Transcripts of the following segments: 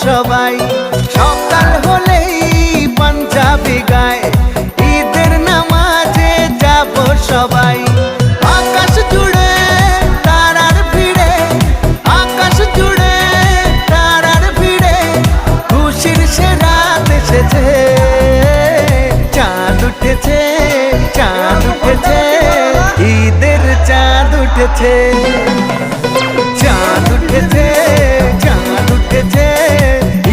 সবাই। সকাল হলেই পাঞ্জাবি গায়, ঈদের নামাজে যাব সবাই। আকাশ জুড়ে তারার ভিড়ে, আকাশ জুড়ে তারার ভিড়ে, খুশির সে রাত এসেছে। চাঁদ উঠেছে, চাঁদ উঠেছে, ঈদের চাঁদ উঠেছে। চাঁদ উঠেছে, চাঁদ উঠেছে,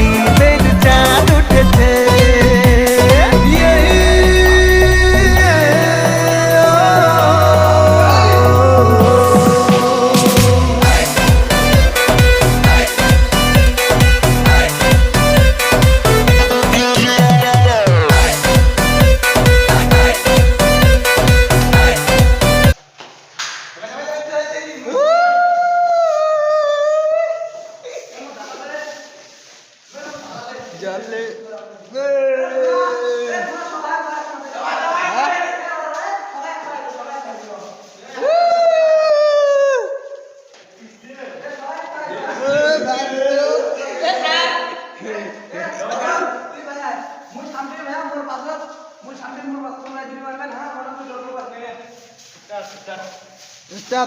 ঈদের চাঁদ উঠেছে। জালে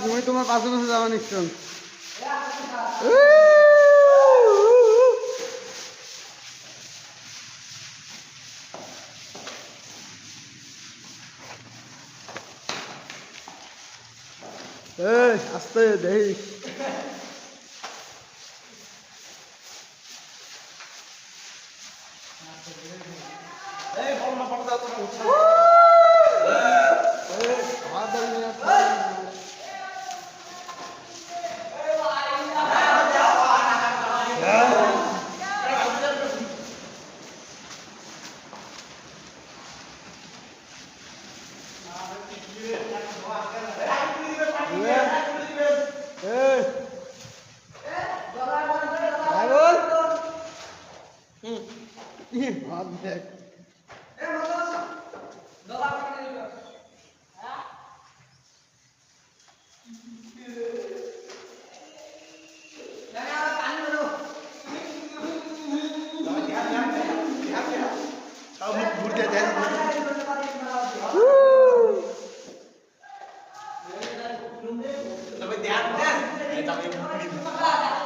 মুই তোমার পাশে পাশে যাওয়া নিশ্চয়। আস্তে দেখিস। দেখ তবে দেখ